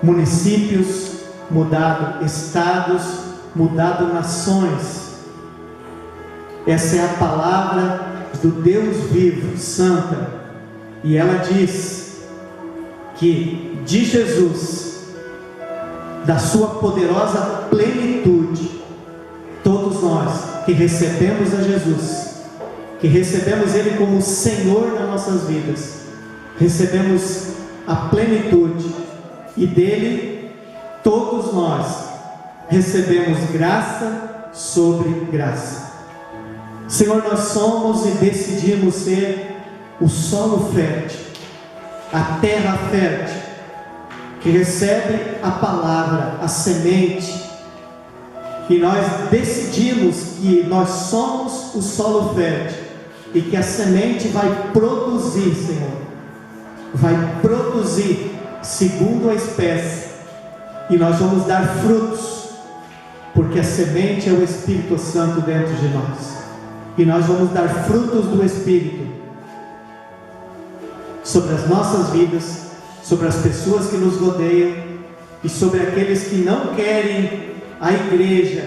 municípios, mudado estados, mudado nações. Essa é a palavra do Deus vivo, santa, e ela diz que de Jesus, da sua poderosa plenitude, todos nós que recebemos a Jesus, que recebemos Ele como Senhor das nossas vidas, recebemos a plenitude, e dele todos nós recebemos graça sobre graça. Senhor, nós somos e decidimos ser o solo fértil, a terra fértil, que recebe a palavra, a semente, e nós decidimos que nós somos o solo fértil, e que a semente vai produzir, Senhor, vai produzir segundo a espécie, e nós vamos dar frutos, porque a semente é o Espírito Santo dentro de nós, e nós vamos dar frutos do Espírito sobre as nossas vidas, sobre as pessoas que nos rodeiam, e sobre aqueles que não querem a igreja,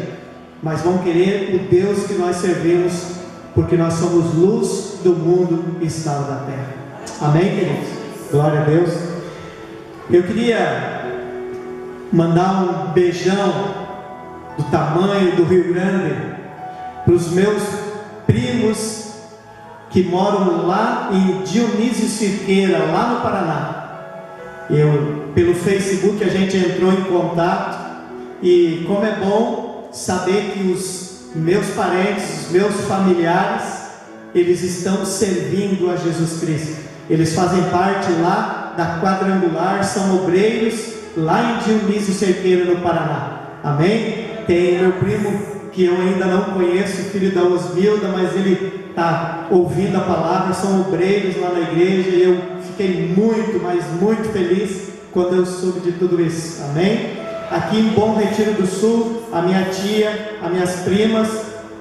mas vão querer o Deus que nós servimos, porque nós somos luz do mundo e sal da terra. Amém, queridos? Glória a Deus. Eu queria mandar um beijão do tamanho do Rio Grande para os meus primos que moram lá em Dionísio Cirqueira, lá no Paraná. Pelo Facebook a gente entrou em contato, e como é bom saber que os meus parentes, os meus familiares, eles estão servindo a Jesus Cristo. Eles fazem parte lá da Quadrangular, são obreiros lá em Dionísio Cerqueira, no Paraná. Amém? Tem meu primo que eu ainda não conheço, filho da Osmilda, mas ele está ouvindo a palavra, são obreiros lá na igreja, e eu fiquei muito, mas muito feliz quando eu soube de tudo isso. Amém? Aqui em Bom Retiro do Sul, a minha tia, as minhas primas,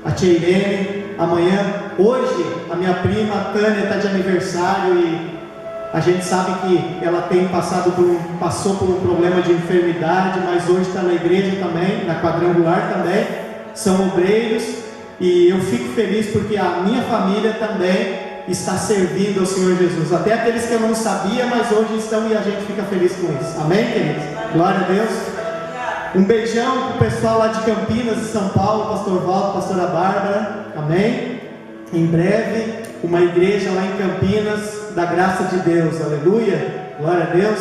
a tia Irene, hoje a minha prima a Tânia está de aniversário, e a gente sabe que ela tem passou por um problema de enfermidade, mas hoje está na igreja também, na Quadrangular também, são obreiros, e eu fico feliz porque a minha família também está servindo ao Senhor Jesus, até aqueles que eu não sabia, mas hoje estão, e a gente fica feliz com isso. Amém, queridos? Glória a Deus. Um beijão para o pessoal lá de Campinas, de São Paulo, pastor Valdo, pastora Bárbara. Amém? Em breve, uma igreja lá em Campinas, da graça de Deus. Aleluia, glória a Deus.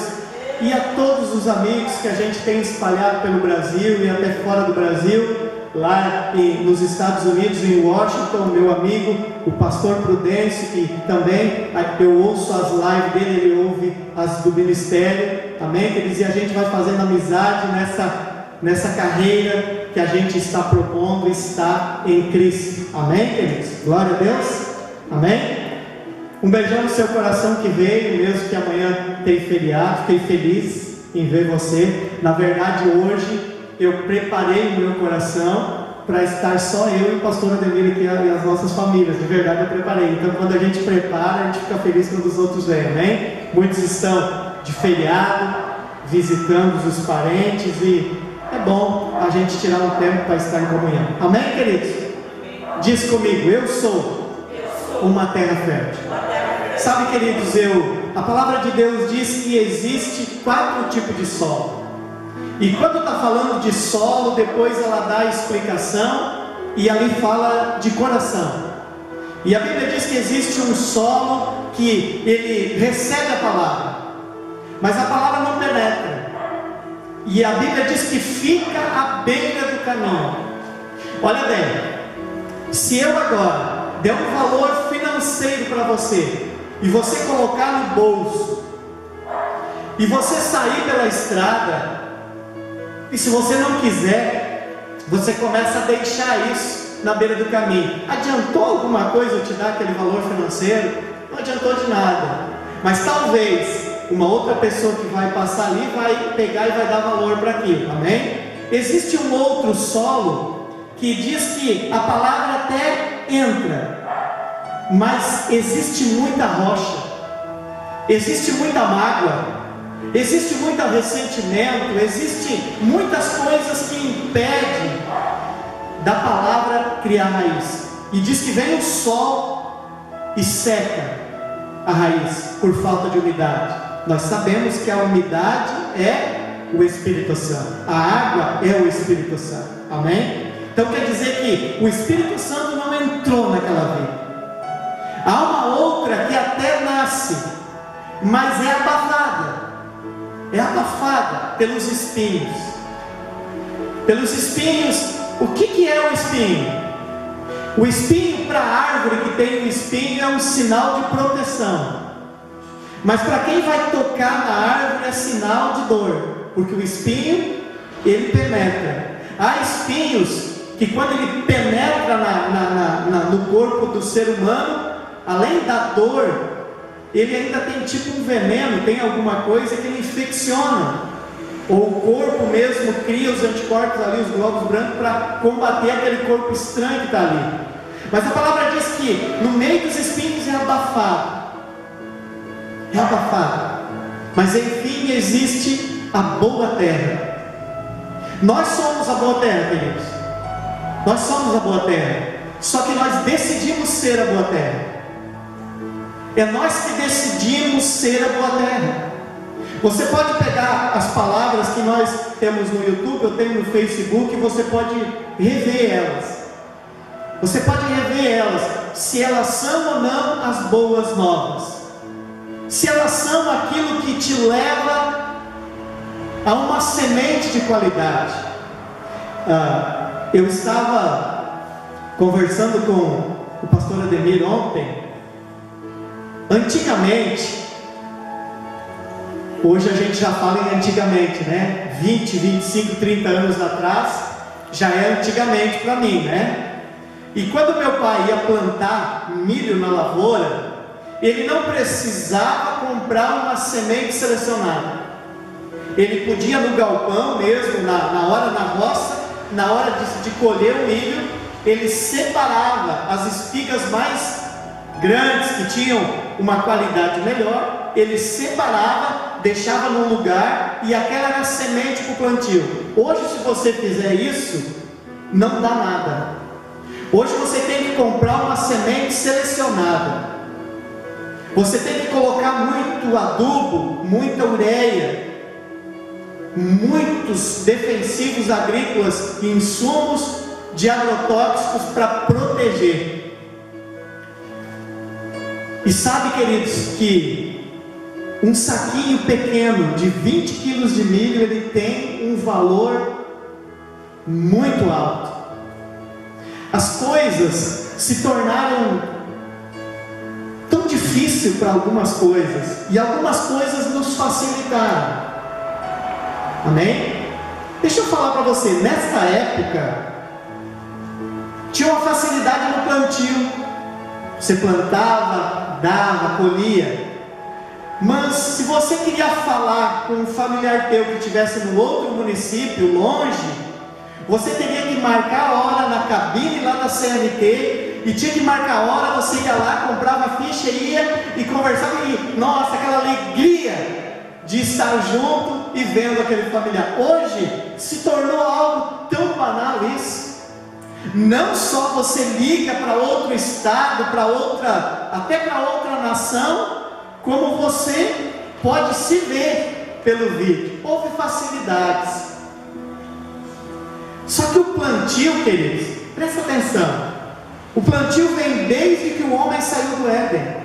E a todos os amigos que a gente tem espalhado pelo Brasil e até fora do Brasil, lá nos Estados Unidos, em Washington, meu amigo, o pastor Prudêncio, que também eu ouço as lives dele, ele ouve as do ministério. Amém, queridos? E a gente vai fazendo amizade nessa carreira que a gente está propondo, está em Cristo. Amém, queridos? Glória a Deus. Amém? Um beijão no seu coração que veio, mesmo que amanhã tem feriado. Fiquei feliz em ver você. Na verdade, hoje eu preparei o meu coração para estar só eu e o pastor Ademir aqui, e as nossas famílias. De verdade, eu preparei. Então, quando a gente prepara, a gente fica feliz quando os outros vêm. Amém? Muitos estão de feriado, visitando os parentes, e é bom a gente tirar um tempo para estar em comunhão. Amém, queridos? Diz comigo: eu sou uma terra fértil. Sabe, queridos, a palavra de Deus diz que existe 4 tipos de solo. E quando está falando de solo, depois ela dá a explicação, e ali fala de coração. E a Bíblia diz que existe um solo que ele recebe a palavra, mas a palavra não penetra. E a Bíblia diz que fica à beira do caminho. Olha bem, se eu agora der um valor financeiro para você, e você colocar no bolso, e você sair pela estrada, e se você não quiser, você começa a deixar isso na beira do caminho. Adiantou alguma coisa eu te dar aquele valor financeiro? Não adiantou de nada. Mas talvez uma outra pessoa que vai passar ali vai pegar e vai dar valor para aquilo. Amém? Existe um outro solo que diz que a palavra até entra, mas existe muita rocha, existe muita mágoa, existe muito ressentimento, existe muitas coisas que impedem da palavra criar raiz. E diz que vem o sol e seca a raiz por falta de umidade. Nós sabemos que a umidade é o Espírito Santo, a água é o Espírito Santo, amém? Então quer dizer que o Espírito Santo não entrou naquela vida. Há uma outra que até nasce, mas é abafada pelos espinhos. Pelos espinhos. O que é o espinho? O espinho, para a árvore que tem o espinho, é um sinal de proteção. Mas para quem vai tocar na árvore é sinal de dor, porque o espinho, ele penetra. Há espinhos que quando ele penetra no corpo do ser humano, além da dor, ele ainda tem tipo um veneno, tem alguma coisa que ele infecciona. Ou o corpo mesmo cria os anticorpos ali, os glóbulos brancos, para combater aquele corpo estranho que está ali. Mas a palavra diz que no meio dos espinhos é abafado. É abafado. Mas enfim existe a boa terra. Nós somos a boa terra, queridos. Nós somos a boa terra. Só que nós decidimos ser a boa terra. É nós que decidimos ser a boa terra. Você pode pegar as palavras que nós temos no YouTube, eu tenho no Facebook, e você pode rever elas. Você pode rever elas, se elas são ou não as boas novas. Se elas são aquilo que te leva a uma semente de qualidade. Eu estava conversando com o pastor Ademir ontem. Antigamente, hoje a gente já fala em antigamente, né? 20, 25, 30 anos atrás, já é antigamente para mim, né? E quando meu pai ia plantar milho na lavoura, ele não precisava comprar uma semente selecionada. Ele podia no galpão mesmo, na hora na roça, na hora de colher o milho, ele separava as espigas mais grandes, que tinham uma qualidade melhor, ele separava, deixava num lugar, e aquela era a semente para o plantio. Hoje, se você fizer isso, não dá nada. Hoje você tem que comprar uma semente selecionada. Você tem que colocar muito adubo, muita ureia, muitos defensivos agrícolas e insumos de agrotóxicos para proteger. E sabe, queridos, que um saquinho pequeno de 20 quilos de milho, ele tem um valor muito alto. As coisas se tornaram tão difíceis para algumas coisas, e algumas coisas nos facilitaram. Amém? Deixa eu falar para você, nesta época tinha uma facilidade no plantio. Você plantava, dava, colhia. Mas se você queria falar com um familiar teu que estivesse no outro município, longe, você teria que marcar a hora na cabine lá da CNT, e tinha que marcar a hora, você ia lá, comprava a ficha, ia e conversava, e nossa, aquela alegria de estar junto e vendo aquele familiar. Hoje se tornou algo tão banal isso. Não só você liga para outro estado, para outra, até para outra nação, como você pode se ver pelo vídeo. Houve facilidades. Só que o plantio, queridos, presta atenção. O plantio vem desde que o homem saiu do Éden,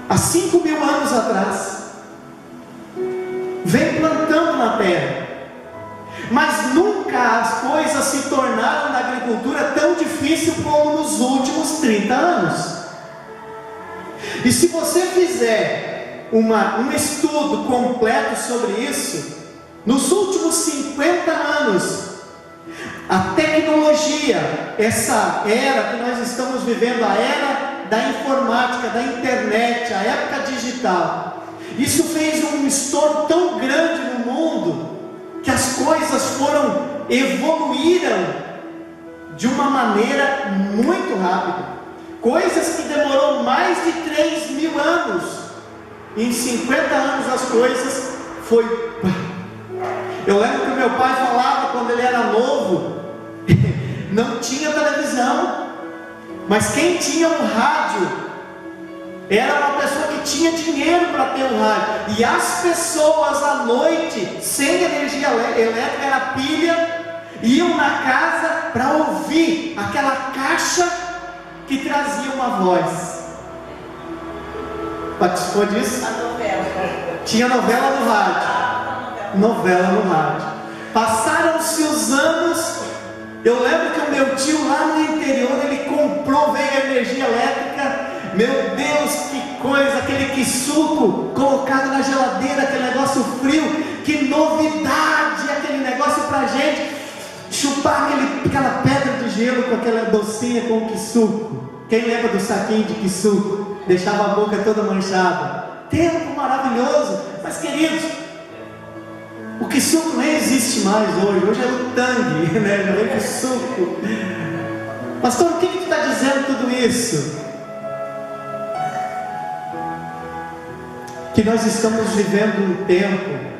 há 5.000 anos atrás. Vem plantando na terra. Mas nunca as coisas se tornaram na agricultura tão difícil como nos últimos 30 anos. E se você fizer um estudo completo sobre isso, nos últimos 50 anos, a tecnologia, essa era que nós estamos vivendo, a era da informática, da internet, a época digital, isso fez um estouro tão grande no mundo, que as coisas evoluíram de uma maneira muito rápida. Coisas que demorou mais de 3.000 anos em 50 anos as coisas foi... Eu lembro que o meu pai falava quando ele era novo, não tinha televisão, mas quem tinha um rádio era uma pessoa que tinha dinheiro para ter um rádio. E as pessoas à noite, sem energia elétrica, era pilha, iam na casa para ouvir aquela caixa que trazia uma voz. Participou disso? A novela. Tinha novela no rádio. Novela no rádio. Passaram-se os anos. Eu lembro que o meu tio lá no interior, ele comprou, veio a energia elétrica. Meu Deus, que coisa, aquele quissuco colocado na geladeira, aquele negócio frio, que novidade, aquele negócio pra gente chupar aquela pedra de gelo com aquela docinha com o quissuco. Quem lembra do saquinho de quissuco? Deixava a boca toda manchada. Tempo maravilhoso. Mas queridos, o quissuco nem existe mais hoje. Hoje é o tangue, né? Já vem com suco. Pastor, o que tu está dizendo tudo isso? Que nós estamos vivendo um tempo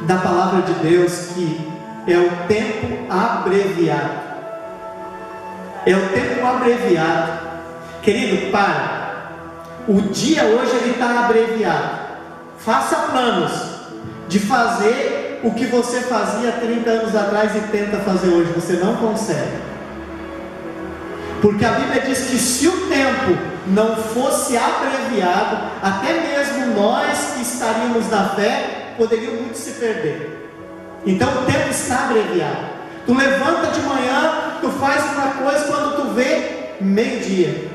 da palavra de Deus que é o tempo abreviado. É o tempo abreviado. Querido, para. O dia hoje ele está abreviado. Faça planos de fazer o que você fazia 30 anos atrás e tenta fazer hoje. Você não consegue. Porque a Bíblia diz que se o tempo não fosse abreviado, até mesmo nós que estaríamos na fé, poderiam muito se perder. Então o tempo está abreviado. Tu levanta de manhã, tu faz uma coisa, quando tu vê, meio-dia.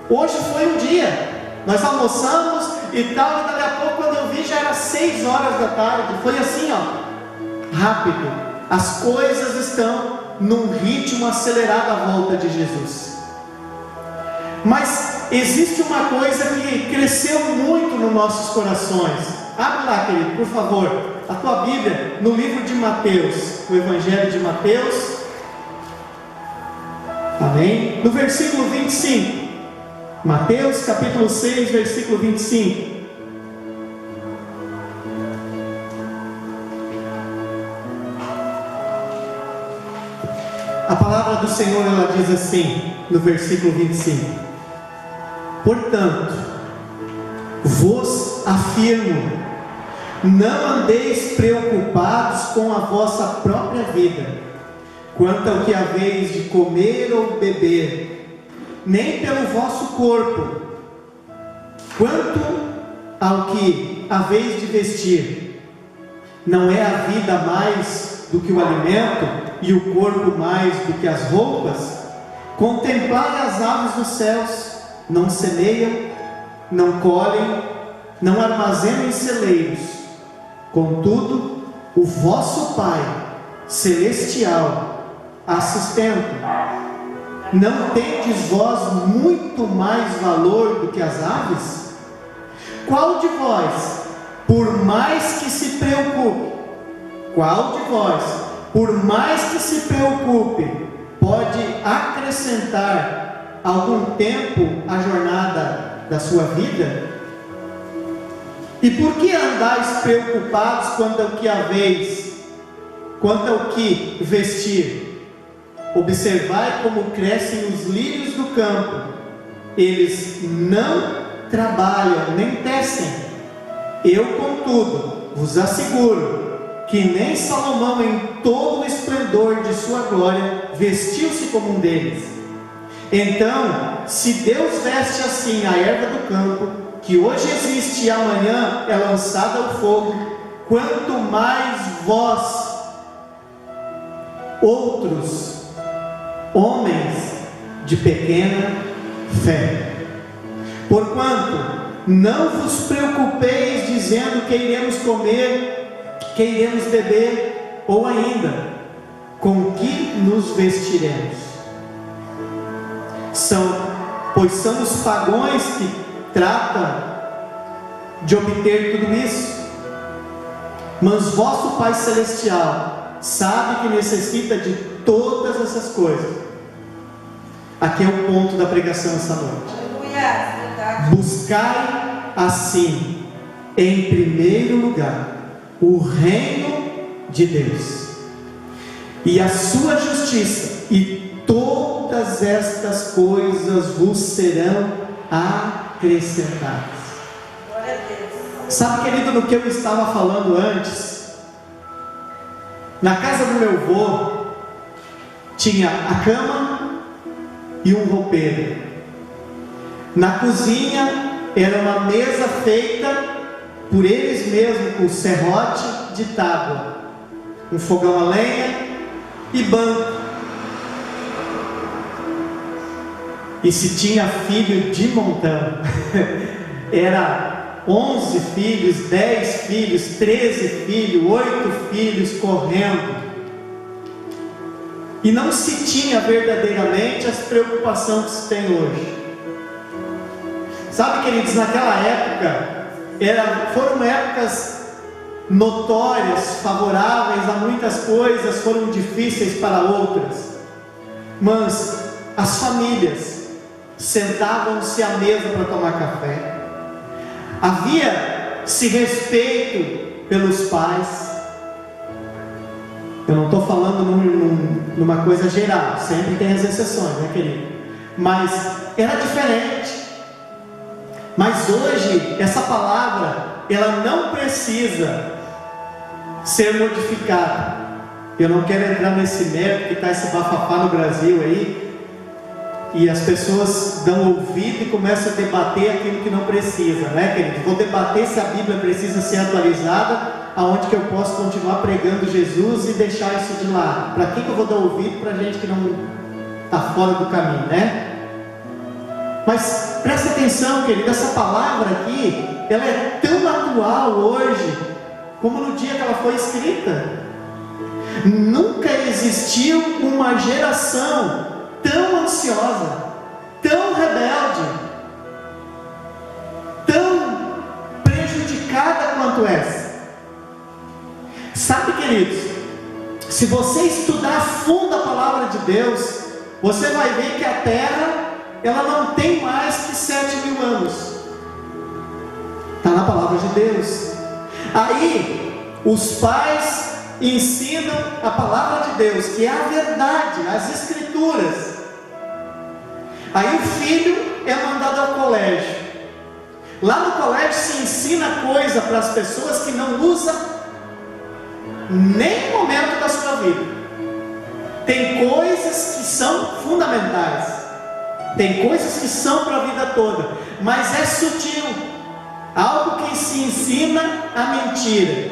Hoje foi um dia. Nós almoçamos e tal, e daqui a pouco quando eu vi já era 6 horas da tarde. Foi assim, ó, rápido. As coisas estão num ritmo acelerado à volta de Jesus. Mas existe uma coisa que cresceu muito nos nossos corações. Abre lá, querido, por favor, a tua Bíblia, no livro de Mateus, o Evangelho de Mateus. Amém? No versículo 25. Mateus capítulo 6, versículo 25. A palavra do Senhor, ela diz assim, no versículo 25: portanto, vos afirmo, não andeis preocupados com a vossa própria vida, quanto ao que haveis de comer ou beber, nem pelo vosso corpo, quanto ao que haveis de vestir. Não é a vida mais do que o alimento, e o corpo mais do que as roupas? Contemplai as aves dos céus, não semeiam, não colhem, não armazenam em celeiros, contudo o vosso Pai celestial as sustenta. Não tendes vós muito mais valor do que as aves? Qual de vós, por mais que se preocupe, por mais que se preocupe, pode acrescentar algum tempo à jornada da sua vida? E por que andais preocupados quanto ao que haveis, quanto ao que vestir? Observai como crescem os lírios do campo, eles não trabalham nem tecem. Eu, contudo, vos asseguro que nem Salomão, em todo o esplendor de sua glória, vestiu-se como um deles. Então, se Deus veste assim a erva do campo, que hoje existe e amanhã é lançada ao fogo, quanto mais vós, outros homens de pequena fé. Porquanto não vos preocupeis dizendo que iremos comer, que iremos beber, ou ainda, com que nos vestiremos? Pois são os pagãos que tratam de obter tudo isso. Mas vosso Pai Celestial sabe que necessita de todas essas coisas. Aqui é o ponto da pregação essa noite. Buscai assim, em primeiro lugar, o reino de Deus e a sua justiça, e todas estas coisas vos serão acrescentadas. Glória a Deus. Sabe, querido, no que eu estava falando antes? Na casa do meu avô tinha a cama e um roupeiro. Na cozinha era uma mesa feita por eles mesmos, com serrote de tábua, um fogão a lenha e banco. E se tinha filho de montão, era 11 filhos, 10 filhos, 13 filhos, 8 filhos correndo. E não se tinha verdadeiramente as preocupações que se tem hoje. Sabe, queridos, naquela época, foram épocas notórias, favoráveis a muitas coisas, foram difíceis para outras. Mas as famílias sentavam-se à mesa para tomar café. Havia-se respeito pelos pais. Eu não estou falando numa coisa geral, sempre tem as exceções, né, querido? Mas era diferente. Mas hoje, essa palavra, ela não precisa ser modificada. Eu não quero entrar nesse mérito que está esse bafafá no Brasil aí, e as pessoas dão ouvido e começam a debater aquilo que não precisa, né, querido? Vou debater se a Bíblia precisa ser atualizada, aonde que eu posso continuar pregando Jesus e deixar isso de lado. Para que eu vou dar ouvido para gente que não está fora do caminho, né? Mas presta atenção, querido, essa palavra aqui, ela é tão atual hoje, como no dia que ela foi escrita. Nunca existiu uma geração tão ansiosa, tão rebelde, tão prejudicada quanto essa. Sabe, queridos, se você estudar a fundo a palavra de Deus, você vai ver que a terra, ela não tem mais que 7.000 anos. Está na palavra de Deus. Aí, os pais ensinam a palavra de Deus, que é a verdade, as escrituras. Aí o filho é mandado ao colégio. Lá no colégio se ensina coisa para as pessoas que não usam nem no momento da sua vida. Tem coisas que são fundamentais, tem coisas que são para a vida toda, mas é sutil, algo que se ensina a mentira,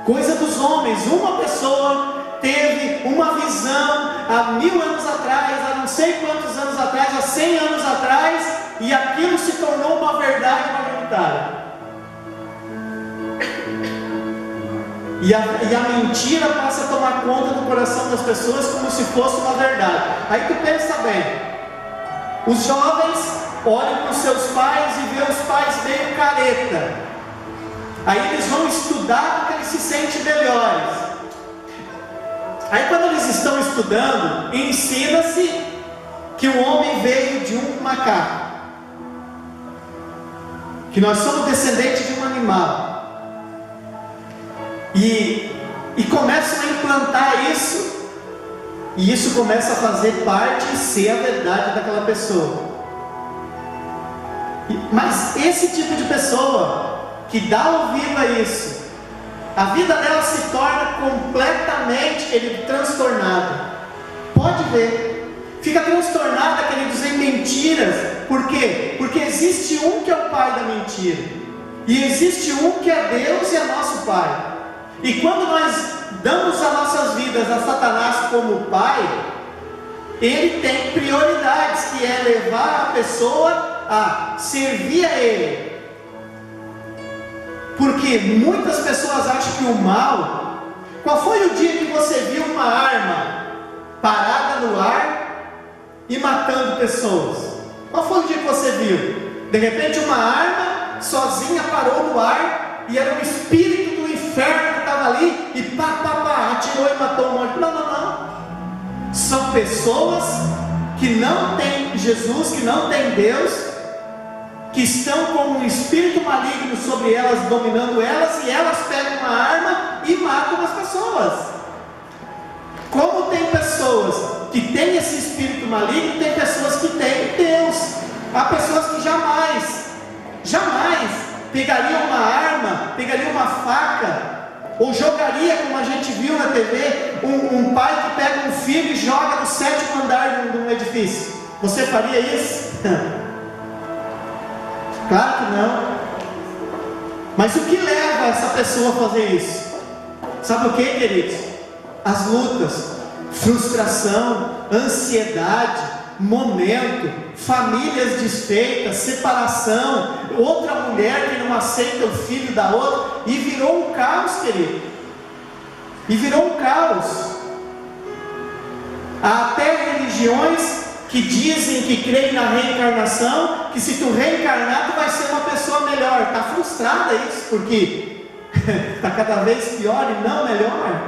coisa dos homens. Uma pessoa teve uma visão há 1000 anos atrás, há não sei quantos anos atrás, há 100 anos atrás, e aquilo se tornou uma verdade majoritária. E a mentira passa a tomar conta do coração das pessoas como se fosse uma verdade. Aí tu pensa bem, os jovens olham para os seus pais e vê os pais meio careta. Aí eles vão estudar porque eles se sentem melhores. Aí quando eles estão estudando, ensina-se que o homem veio de um macaco, que nós somos descendentes de um animal. E começam a implantar isso, e isso começa a fazer parte e ser a verdade daquela pessoa. Mas esse tipo de pessoa que dá ouvido a isso, a vida dela se torna completamente transtornada. Pode ver, fica transtornada, queridos, em mentiras. Por quê? Porque existe um que é o pai da mentira, e existe um que é Deus e é nosso pai. E quando nós damos as nossas vidas a Satanás como pai, ele tem prioridades, que é levar a pessoa a servir a ele. Porque muitas pessoas acham que o mal... Qual foi o dia que você viu uma arma parada no ar e matando pessoas? Qual foi o dia que você viu? De repente uma arma sozinha parou no ar e era um espírito do inferno que estava ali e atirou e matou um monte. Não. São pessoas que não têm Jesus, que não têm Deus, que estão com um espírito maligno sobre elas, dominando elas, e elas pegam uma arma e matam as pessoas. Como tem pessoas que têm esse espírito maligno, tem pessoas que têm Deus. Há pessoas que jamais pegaria uma arma, pegaria uma faca, ou jogaria, como a gente viu na TV, um pai que pega um filho e joga no 7º andar de um edifício. Você faria isso? Claro que não. Mas o que leva essa pessoa a fazer isso? Sabe o que, queridos? As lutas, frustração, ansiedade, momento, famílias desfeitas, separação, outra mulher que não aceita o filho da outra, e virou um caos, querido. E virou um caos. Há até religiões que dizem que creem na reencarnação, que se tu reencarnar, tu vai ser uma pessoa melhor. Está frustrada isso, porque está cada vez pior e não melhor.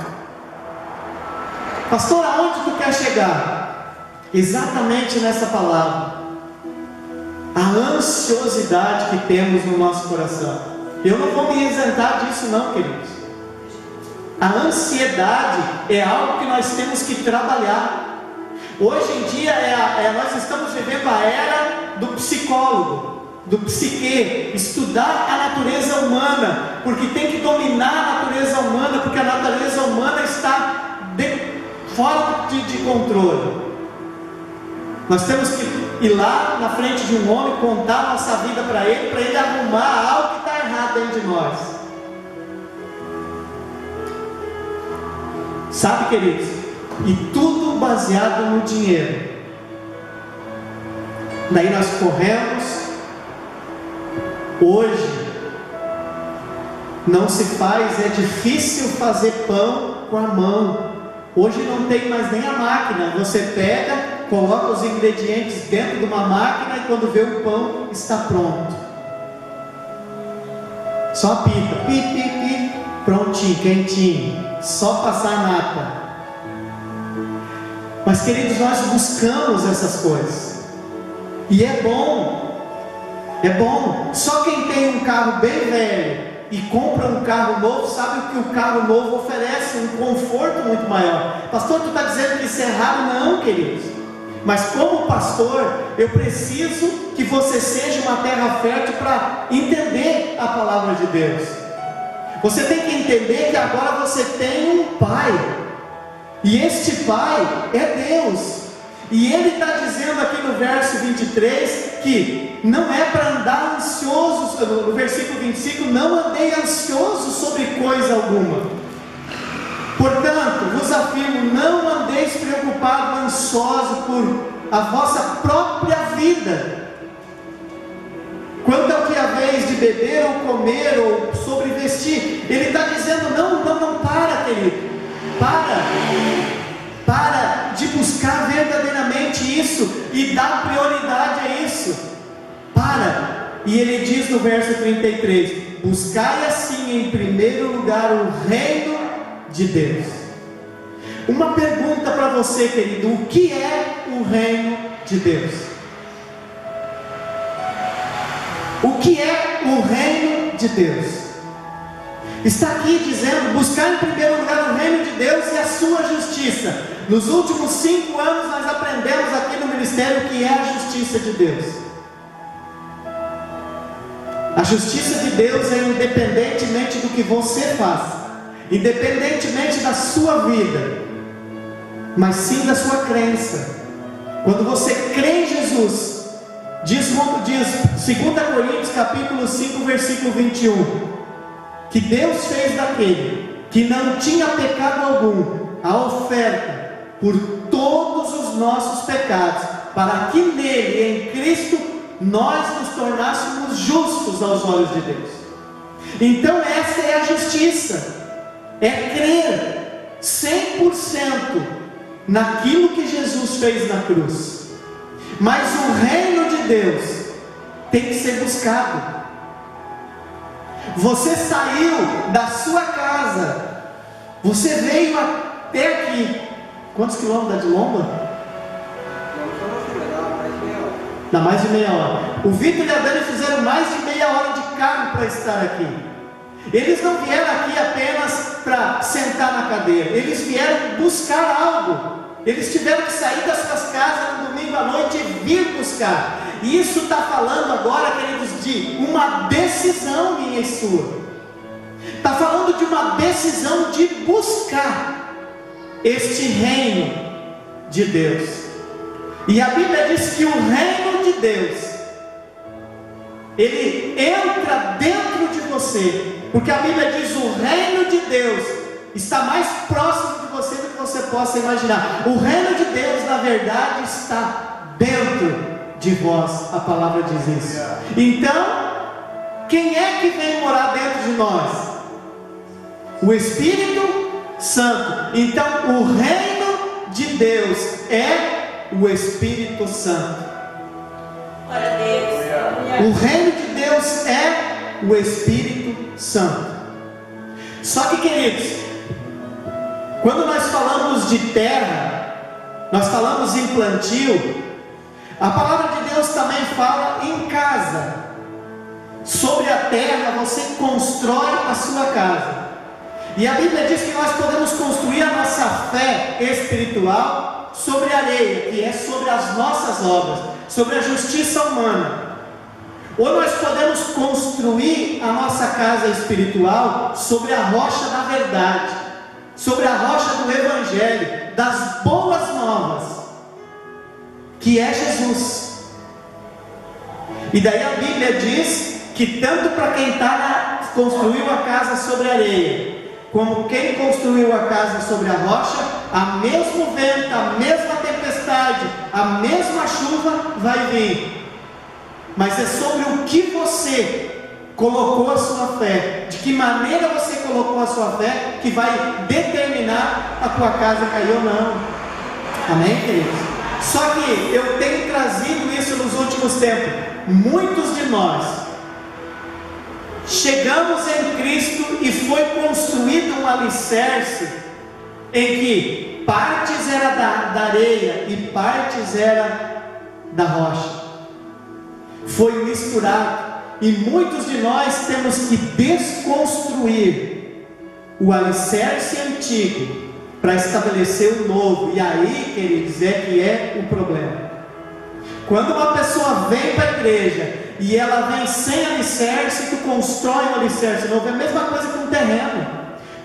Pastor, aonde tu quer chegar? Exatamente nessa palavra. A ansiosidade que temos no nosso coração. Eu não vou me isentar disso não, queridos. A ansiedade é algo que nós temos que trabalhar. Hoje em dia nós estamos vivendo a era do psicólogo, do psique, estudar a natureza humana, porque tem que dominar a natureza humana, porque a natureza humana está fora de controle. Nós temos que ir lá na frente de um homem, contar a nossa vida para ele arrumar algo que está errado dentro de nós. Sabe, queridos? E tudo baseado no dinheiro. Daí nós corremos. Hoje não se faz, é difícil fazer pão com a mão. Hoje não tem mais nem a máquina. Você pega, coloca os ingredientes dentro de uma máquina e quando vê o pão está pronto. Só apita, pi, pi, pi, prontinho, quentinho. Só passar a nata. Mas, queridos, nós buscamos essas coisas. E é bom. É bom. Só quem tem um carro bem velho e compra um carro novo, sabe o que o carro novo oferece? Um conforto muito maior. Pastor, tu está dizendo que isso é errado? Não, queridos. Mas como pastor, eu preciso que você seja uma terra fértil para entender a palavra de Deus. Você tem que entender que agora você tem um pai. E este pai é Deus. E ele está dizendo aqui no verso 23 que não é para andar ansioso. No versículo 25, não andei ansioso sobre coisa alguma. Portanto, vos afirmo, não andeis preocupado, ansioso por a vossa própria vida, quanto ao que haveis de beber ou comer ou sobre vestir. Ele está dizendo, não para, querido. Para de buscar verdadeiramente isso e dar prioridade a isso. E ele diz no verso 33: buscai assim em primeiro lugar o reino de Deus. Uma pergunta para você, querido: o que é o reino de Deus? O que é o reino de Deus? Está aqui dizendo: buscar em primeiro lugar o reino de Deus e a sua justiça. Nos últimos 5 anos nós aprendemos aqui no ministério o que é a justiça de Deus. A justiça de Deus é independentemente do que você faça, independentemente da sua vida, mas sim da sua crença. Quando você crê em Jesus, diz 2 Coríntios capítulo 5 versículo 21, que Deus fez daquele que não tinha pecado algum a oferta por todos os nossos pecados, para que nele, em Cristo, nós nos tornássemos justos aos olhos de Deus. Então essa é a justiça, é crer 100% naquilo que Jesus fez na cruz. Mas o reino de Deus tem que ser buscado. Você saiu da sua casa, você veio até aqui. Quantos quilômetros dá de Lomba? Dá mais de meia hora. O Vitor e a Dani fizeram mais de meia hora de carro para estar aqui. Eles não vieram aqui apenas para sentar na cadeira. Eles vieram buscar algo. Eles tiveram que sair das suas casas no domingo à noite e vir buscar. E isso está falando agora, queridos, de uma decisão minha e sua. Está falando de uma decisão de buscar este reino de Deus. E a Bíblia diz que o reino de Deus, ele entra dentro de você. Porque a Bíblia diz: o reino de Deus está mais próximo de você do que você possa imaginar. O reino de Deus, na verdade, está dentro de vós. A palavra diz isso. Então, quem é que vem morar dentro de nós? O Espírito Santo. Então, o reino de Deus é o Espírito Santo. Glória a Deus. O reino de Deus é o Espírito Santo. Só que, queridos, quando nós falamos de terra, nós falamos em plantio, a palavra de Deus também fala em casa. Sobre a terra você constrói a sua casa. E a Bíblia diz que nós podemos construir a nossa fé espiritual sobre a areia, que é sobre as nossas obras, sobre a justiça humana. Ou nós podemos construir a nossa casa espiritual sobre a rocha da verdade, sobre a rocha do Evangelho, das boas novas, que é Jesus. E daí a Bíblia diz que tanto para quem construiu a casa sobre a areia, como quem construiu a casa sobre a rocha, a mesmo vento, a mesma tempestade, a mesma chuva vai vir. Mas é sobre o que você colocou a sua fé, de que maneira você colocou a sua fé, que vai determinar a tua casa cair ou não. Amém, queridos? Só que eu tenho trazido isso nos últimos tempos. Muitos de nós chegamos em Cristo e foi construído um alicerce em que partes era da areia e partes era da rocha. Foi misturado, e muitos de nós temos que desconstruir o alicerce antigo para estabelecer o novo. E aí, queridos, é que é o problema. Quando uma pessoa vem para a igreja e ela vem sem alicerce, tu constrói um alicerce novo. É a mesma coisa que um terreno.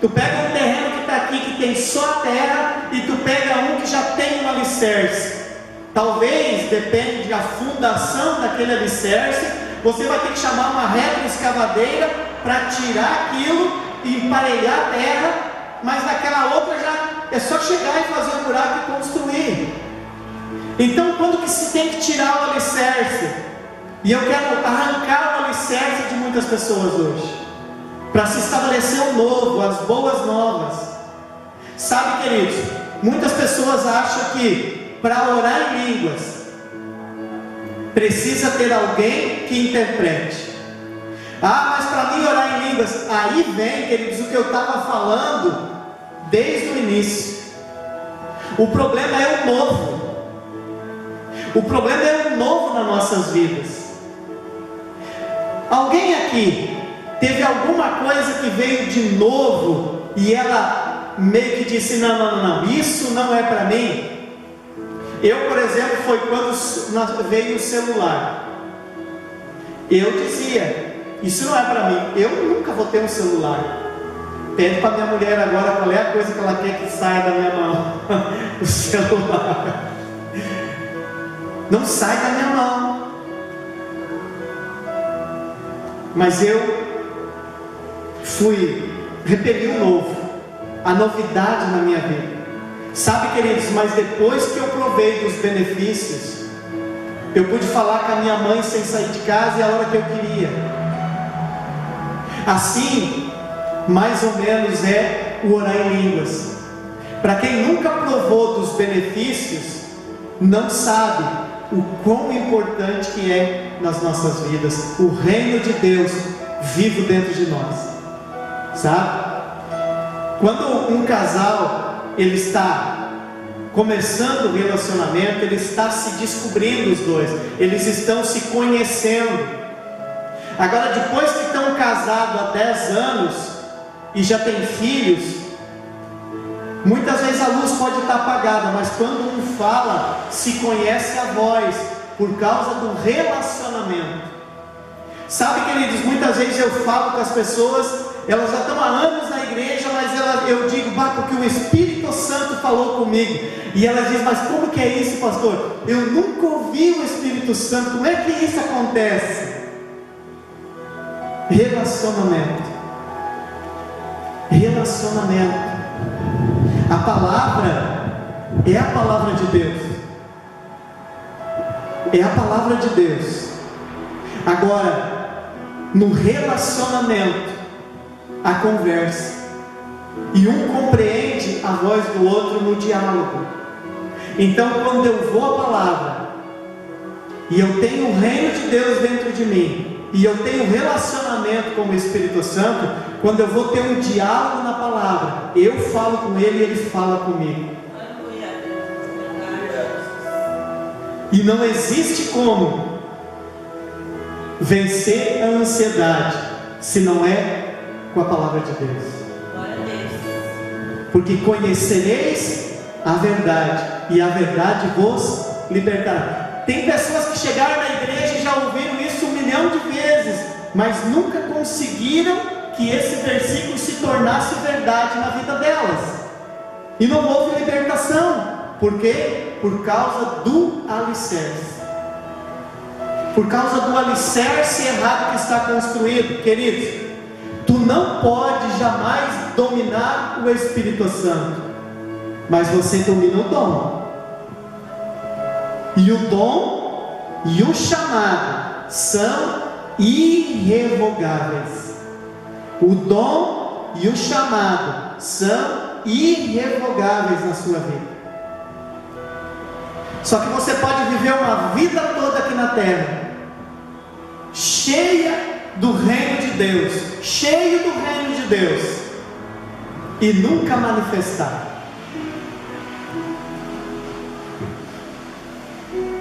Tu pega um terreno que está aqui, que tem só a terra, e tu pega um que já tem um alicerce. Talvez, depende da fundação daquele alicerce, você vai ter que chamar uma retroescavadeira para tirar aquilo e emparelhar a terra, mas naquela outra já é só chegar e fazer um buraco e construir. Então, quando que se tem que tirar o alicerce? E eu quero arrancar o alicerce de muitas pessoas hoje, para se estabelecer o novo, as boas novas. Sabe, queridos, muitas pessoas acham que para orar em línguas precisa ter alguém que interprete. Ah, mas para mim orar em línguas, aí vem, queridos, o que eu estava falando desde o início. O problema é o novo. O problema é o novo nas nossas vidas. Alguém aqui teve alguma coisa que veio de novo e ela meio que disse: não, isso não é para mim? Eu, por exemplo, foi quando veio o celular. Eu dizia: isso não é para mim, eu nunca vou ter um celular. Pede para minha mulher agora qual é a coisa que ela quer que saia da minha mão. O celular não sai da minha mão. Mas eu repeli o novo, a novidade na minha vida. Sabe, queridos, mas depois que eu provei dos benefícios, eu pude falar com a minha mãe sem sair de casa e a hora que eu queria. Assim, mais ou menos é o orar em línguas. Para quem nunca provou dos benefícios, não sabe o quão importante que é nas nossas vidas o reino de Deus vivo dentro de nós. Sabe? Quando um casal ele está começando o relacionamento, ele está se descobrindo os dois, eles estão se conhecendo. Agora, depois que estão casados há 10 anos e já têm filhos, muitas vezes a luz pode estar apagada, mas quando um fala, se conhece a voz, por causa do relacionamento. Sabe, queridos, muitas vezes eu falo com as pessoas, elas já estão há anos na igreja, mas eu digo, porque o Espírito Santo falou comigo. E elas dizem, mas como que é isso, pastor? Eu nunca ouvi o Espírito Santo, como é que isso acontece? Relacionamento. A palavra é a palavra de Deus. É a palavra de Deus. Agora, no relacionamento, a conversa, e um compreende a voz do outro no diálogo. Então, quando eu vou à palavra, e eu tenho o reino de Deus dentro de mim, e eu tenho relacionamento com o Espírito Santo, quando eu vou ter um diálogo na palavra, eu falo com ele e ele fala comigo. E não existe como vencer a ansiedade se não é com a palavra de Deus. Porque conhecereis a verdade, e a verdade vos libertará. Tem pessoas que chegaram na igreja e já ouviram isso 1 milhão de vezes, mas nunca conseguiram que esse versículo se tornasse verdade na vida delas, e não houve libertação. Por quê? Por causa do alicerce. Por causa do alicerce errado que está construído. Queridos, tu não pode jamais dominar o Espírito Santo, mas você domina o dom. E o dom e o chamado são irrevogáveis. O dom e o chamado são irrevogáveis na sua vida. Só que você pode viver uma vida toda aqui na terra, cheia do reino de Deus, cheio do reino de Deus, e nunca manifestar.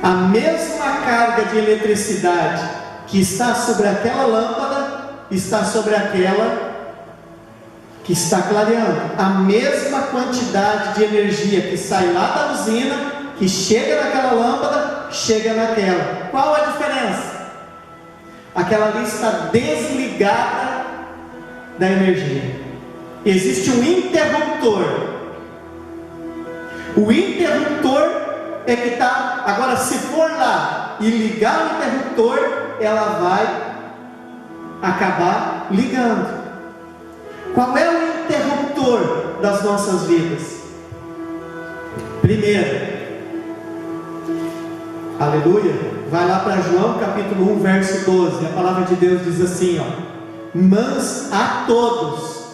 A mesma carga de eletricidade que está sobre aquela lâmpada, está sobre aquela que está clareando. A mesma quantidade de energia que sai lá da usina, que chega naquela lâmpada, chega naquela. Qual a diferença? Aquela ali está desligada da energia. Existe um interruptor. O interruptor é que está. Agora, se for lá e ligar o interruptor, ela vai acabar ligando. Qual é o interruptor das nossas vidas? Primeiro, aleluia, vai lá para João capítulo 1, verso 12. A palavra de Deus diz assim, mas a todos,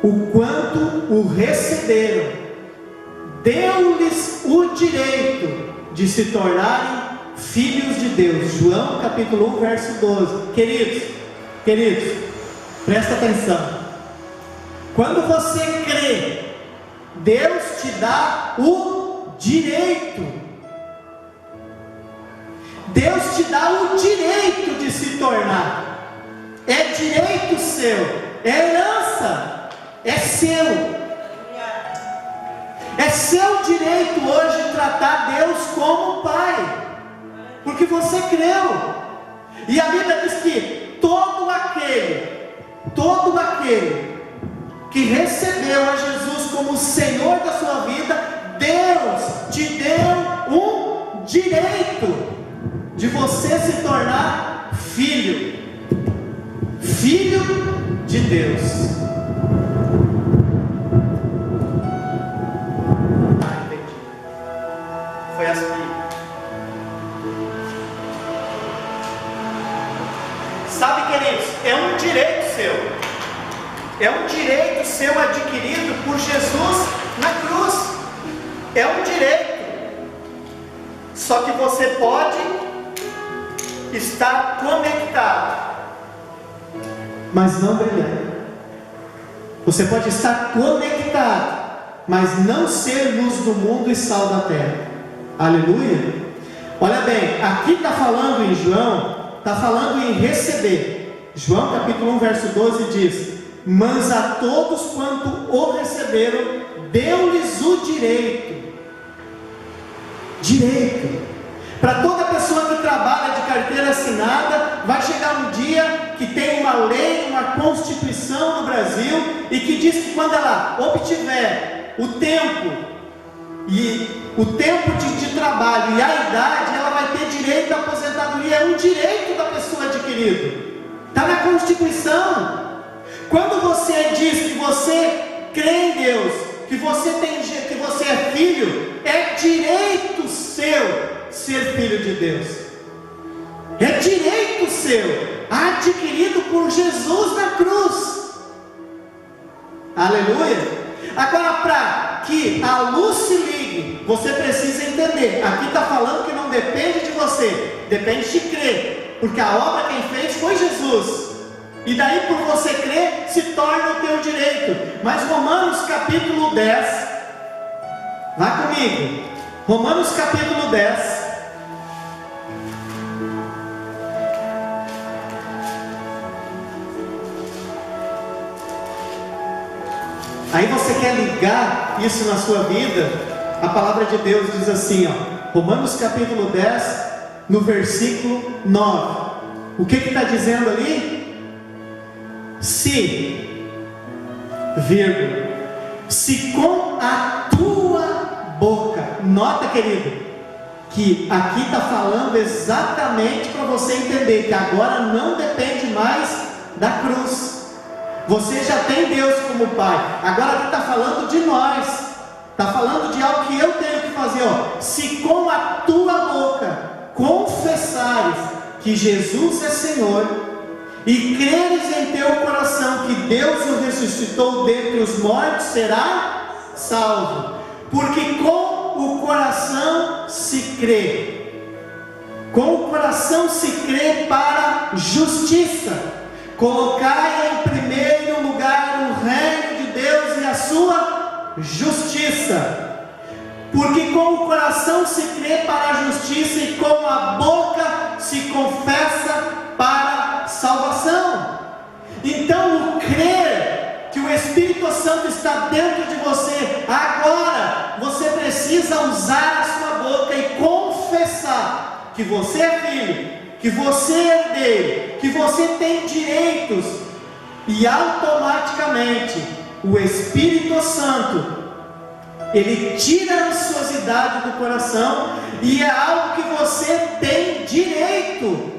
o quanto o receberam, deu-lhes o direito de se tornarem filhos de Deus. João capítulo 1, verso 12. Queridos, presta atenção. Quando você crê, Deus te dá o direito. Deus te dá o direito de se tornar. É direito seu, é herança, é seu. É seu direito hoje tratar Deus como Pai, porque você creu. E a Bíblia diz que todo aquele que recebeu a Jesus como Senhor da sua vida, Deus te deu um direito de você se tornar filho de Deus. Entendi. Foi assim. Sabe, queridos, é um direito seu. É um direito seu adquirido por Jesus na cruz. É um direito. Só que você pode estar conectado, mas não brilhando. Você pode estar conectado, mas não ser luz do mundo e sal da terra. Aleluia. Olha bem, aqui está falando em João, está falando em receber. João capítulo 1 verso 12 diz: mas a todos quanto o receberam, deu-lhes o direito. Para toda pessoa que trabalha de carteira assinada, vai chegar um dia que tem uma lei, uma constituição no Brasil, e que diz que quando ela obtiver o tempo de trabalho e a idade, ela vai ter direito à aposentadoria. É um direito da pessoa adquirido, está na Constituição. Quando você diz que você crê em Deus, que você é filho, é direito seu ser filho de Deus. É direito seu, adquirido por Jesus na cruz. Aleluia. Agora, para que a luz se ligue, você precisa entender. Aqui está falando que não depende de você, depende de crer, porque a obra quem fez foi Jesus. E daí, por você crer, se torna o teu direito. Mas Romanos capítulo 10, vá comigo, Romanos capítulo 10, aí você quer ligar isso na sua vida. A palavra de Deus diz assim, Romanos capítulo 10, no versículo 9. O que está dizendo ali? Se com a tua boca, nota querido, que aqui está falando exatamente para você entender que agora não depende mais da cruz. Você já tem Deus como Pai. Agora aqui está falando de nós, está falando de algo que eu tenho que fazer. Se com a tua boca confessares que Jesus é Senhor, e creres em teu coração que Deus o ressuscitou dentre os mortos, será salvo. Porque com o coração se crê, para justiça. Colocai em primeiro lugar o reino de Deus e a sua justiça. Porque com o coração se crê para a justiça, e com a boca se confessa para salvação. Então, o crer que o Espírito Santo está dentro de você, agora você precisa usar a sua boca e confessar que você é filho, que você é herdeiro, que você tem direitos, e automaticamente o Espírito Santo, ele tira a ansiosidade do coração, e é algo que você tem direito,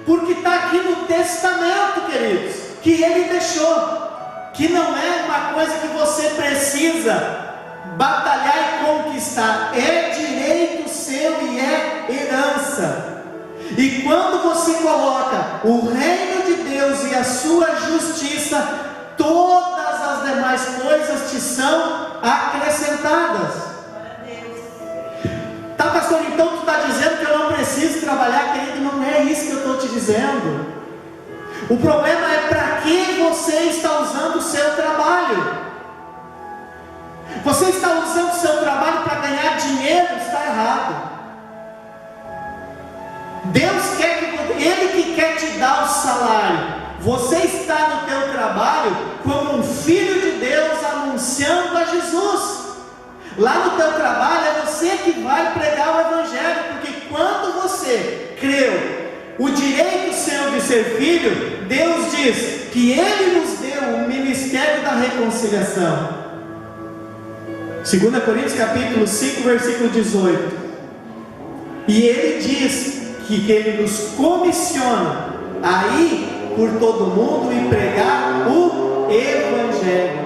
porque está aqui no testamento, queridos, que ele deixou, que não é uma coisa que você precisa batalhar e conquistar, é direito seu e é herança. E quando você coloca o reino de Deus e a sua justiça, todas as demais coisas te são acrescentadas. Tá, pastor, então tu está dizendo que eu não preciso trabalhar, querido? Não é isso que eu estou te dizendo. O problema é para que você está usando o seu trabalho. Você está usando o seu trabalho para ganhar dinheiro? Está errado. Deus quer que Ele que quer te dar o salário. Você está no teu trabalho como um filho de Deus anunciando a Jesus. Lá no teu trabalho é você que vai pregar o Evangelho, porque quando você creu o direito seu de ser filho, Deus diz que Ele nos deu o ministério da reconciliação. 2 Coríntios capítulo 5, versículo 18. E Ele diz que Ele nos comissiona a ir por todo mundo e pregar o Evangelho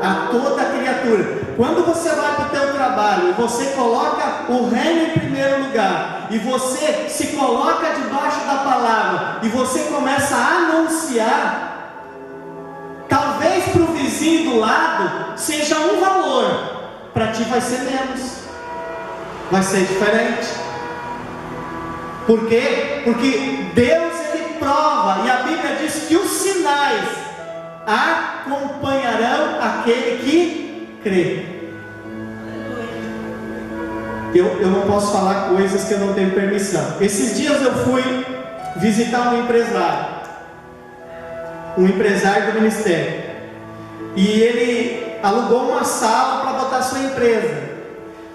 a toda criatura. Quando você vai para o teu trabalho e você coloca o reino em primeiro lugar, e você se coloca debaixo da palavra, e você começa a anunciar, talvez para o vizinho do lado seja um valor, para ti vai ser menos, vai ser diferente. Por quê? Porque Deus, Ele prova, e a Bíblia diz que os sinais acompanharão aquele que crê. eu não posso falar coisas que eu não tenho permissão. Esses dias eu fui visitar um empresário do ministério, e ele alugou uma sala para botar sua empresa,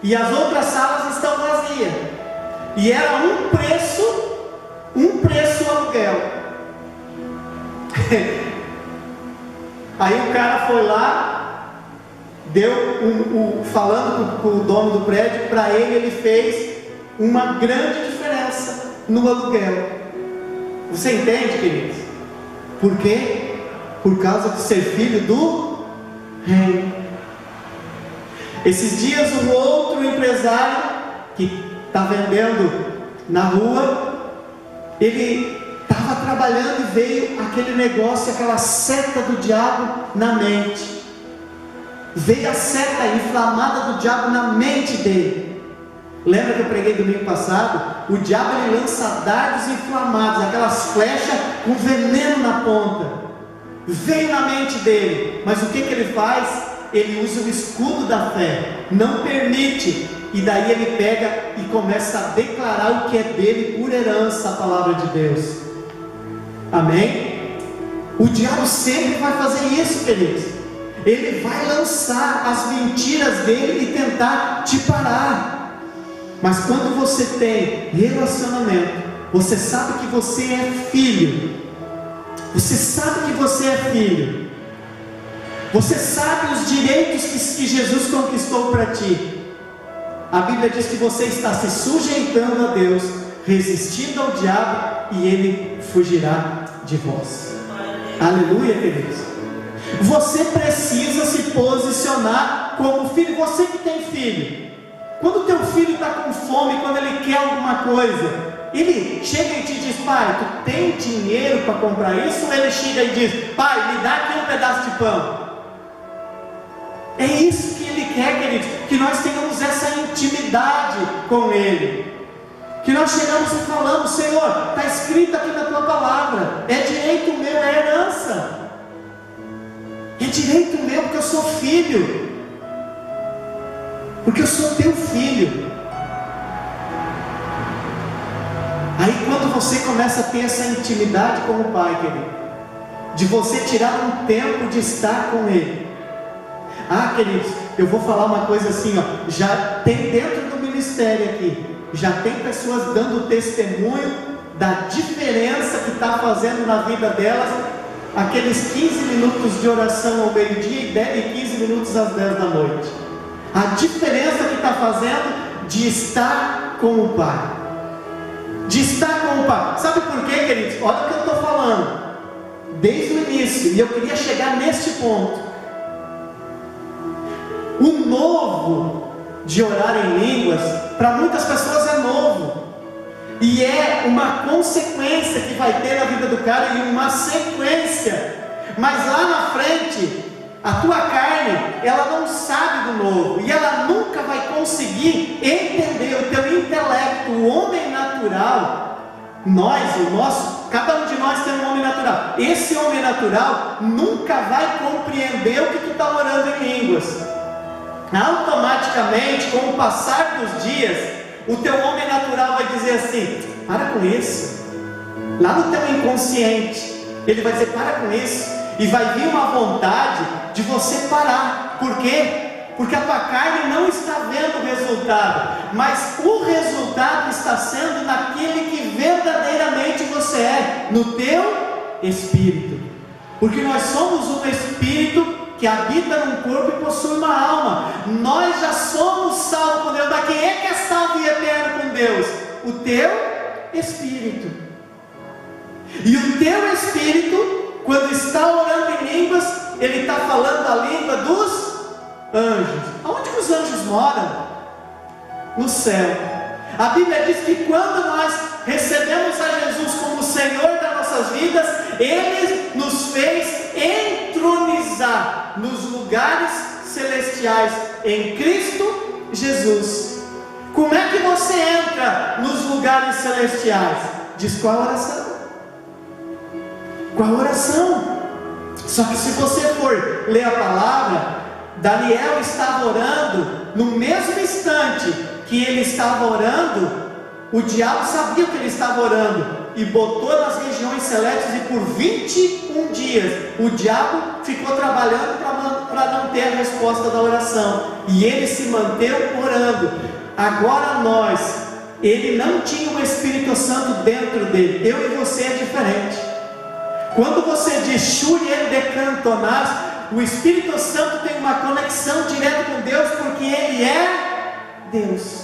e as outras salas estão vazias, e era um preço aluguel. Aí o cara foi lá, deu falando com o dono do prédio, para ele fez uma grande diferença no aluguel. Você entende, queridos? Por quê? Por causa de ser filho do reino. Esses dias um outro empresário que está vendendo na rua, ele estava trabalhando e veio aquele negócio, aquela seta do diabo na mente. Veio a seta inflamada do diabo na mente dele. Lembra que eu preguei domingo passado? O diabo ele lança dardos inflamados, aquelas flechas com veneno na ponta. Veio na mente dele, mas o que ele faz? Ele usa o escudo da fé, não permite, e daí ele pega e começa a declarar o que é dele por herança, a palavra de Deus. Amém? O diabo sempre vai fazer isso, queridos. Ele vai lançar as mentiras dele e tentar te parar. Mas quando você tem relacionamento, você sabe que você é filho. Você sabe que você é filho. Você sabe os direitos que Jesus conquistou para ti. A Bíblia diz que você está se sujeitando a Deus, resistindo ao diabo, e ele fugirá de vós. Aleluia, queridos. Você precisa se posicionar como filho. Você que tem filho, quando o teu filho está com fome, quando ele quer alguma coisa, ele chega e te diz: pai, tu tem dinheiro para comprar isso? Ou ele chega e diz: pai, me dá aqui um pedaço de pão? É isso que ele quer, queridos, que nós tenhamos essa intimidade com ele, que nós chegamos e falamos: Senhor, está escrito aqui na tua palavra, é direito meu, é herança, é direito meu, porque eu sou filho, porque eu sou teu filho. Aí quando você começa a ter essa intimidade com o pai, querido, de você tirar um tempo de estar com ele. Ah, queridos, eu vou falar uma coisa assim, ó, já tem dentro do ministério aqui, já tem pessoas dando testemunho da diferença que está fazendo na vida delas, aqueles 15 minutos de oração ao meio-dia e 15 minutos às 10 da noite. A diferença que está fazendo de estar com o pai. De estar com o pai. Sabe por quê, queridos? Olha o que eu estou falando desde o início, e eu queria chegar neste ponto. O novo de orar em línguas, para muitas pessoas é novo, e é uma consequência que vai ter na vida do cara, e uma sequência, mas lá na frente, a tua carne, ela não sabe do novo, e ela nunca vai conseguir entender. O teu intelecto, o homem natural, cada um de nós tem um homem natural, esse homem natural nunca vai compreender o que tu está orando em línguas. Automaticamente, com o passar dos dias, o teu homem natural vai dizer assim: para com isso. Lá no teu inconsciente, ele vai dizer: para com isso. E vai vir uma vontade de você parar. Por quê? Porque a tua carne não está vendo o resultado, mas o resultado está sendo naquele que verdadeiramente você é, no teu espírito. Porque nós somos um espírito que habita num corpo e possui uma alma. Nós já somos salvos com Deus. Mas quem é que é salvo e eterno com Deus? O teu espírito. E o teu espírito, quando está orando em línguas, ele está falando a língua dos anjos. Aonde que os anjos moram? No céu. A Bíblia diz que quando nós recebemos a Jesus como Senhor das nossas vidas, Ele nos fez entronizar nos lugares celestiais em Cristo Jesus. Como é que você entra nos lugares celestiais? Diz qual oração? Qual oração? Só que se você for ler a palavra, Daniel estava orando no mesmo instante que ele estava orando, o diabo sabia que ele estava orando e botou nas regiões celestes, e por 21 dias o diabo ficou trabalhando para não ter a resposta da oração, e ele se manteve orando. Agora ele não tinha o Espírito Santo dentro dele. Eu e você é diferente. Quando você diz Shuriel decantonás, o Espírito Santo tem uma conexão direta com Deus, porque Ele é Deus.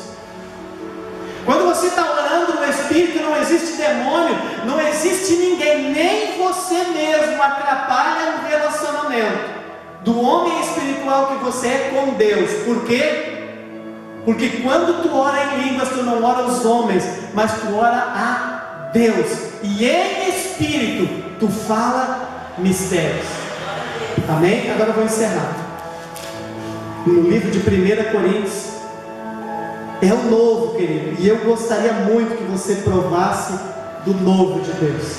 Quando você está orando no Espírito, não existe demônio, não existe ninguém, nem você mesmo atrapalha o relacionamento do homem espiritual que você é com Deus. Por quê? Porque quando tu ora em línguas, tu não ora aos homens, mas tu ora a Deus, e em Espírito tu fala mistérios. Amém? Agora eu vou encerrar. No livro de 1 Coríntios, é o novo, querido, e eu gostaria muito que você provasse do novo de Deus,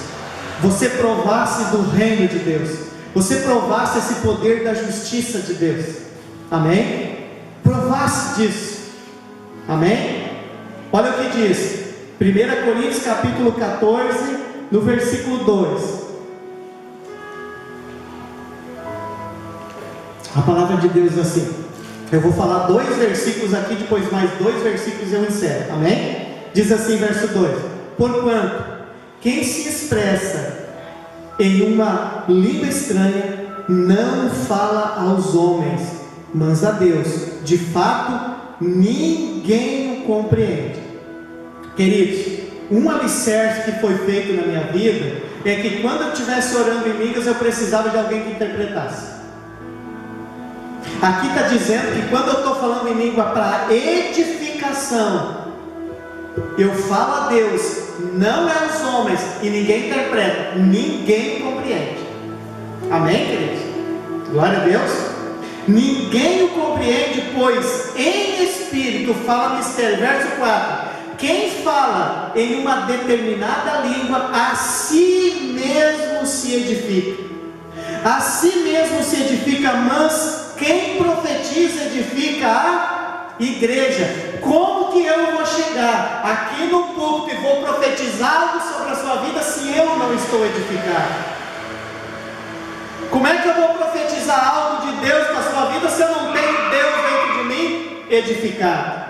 você provasse do reino de Deus, você provasse esse poder da justiça de Deus. Amém? Provasse disso. Amém? Olha o que diz 1 Coríntios capítulo 14, no versículo 2. A palavra de Deus diz assim, eu vou falar 2 versículos aqui, depois mais 2 versículos eu encerro. Amém? Diz assim, verso 2: porquanto quem se expressa em uma língua estranha não fala aos homens, mas a Deus. De fato, ninguém o compreende. Queridos, um alicerce que foi feito na minha vida é que quando eu estivesse orando em línguas, eu precisava de alguém que interpretasse. Aqui está dizendo que quando eu estou falando em língua para edificação, eu falo a Deus, não é aos homens, e ninguém interpreta, ninguém compreende. Amém, queridos? Glória a Deus. Ninguém o compreende, pois em espírito fala mistério. Verso 4: quem fala em uma determinada língua, a si mesmo se edifica. A si mesmo se edifica, mas quem profetiza edifica a igreja. Como que eu vou chegar aqui no púlpito e vou profetizar algo sobre a sua vida se eu não estou edificado? Como é que eu vou profetizar algo de Deus para a sua vida se eu não tenho Deus dentro de mim edificado?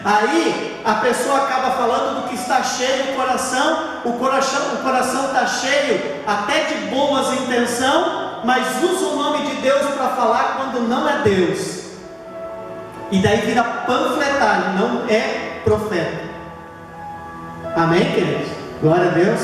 Aí a pessoa acaba falando do que está cheio do coração. O coração está cheio até de boas intenções, mas usa o nome de Deus para falar quando não é Deus, e daí vira panfletagem, não é profeta. Amém, queridos? Glória a Deus.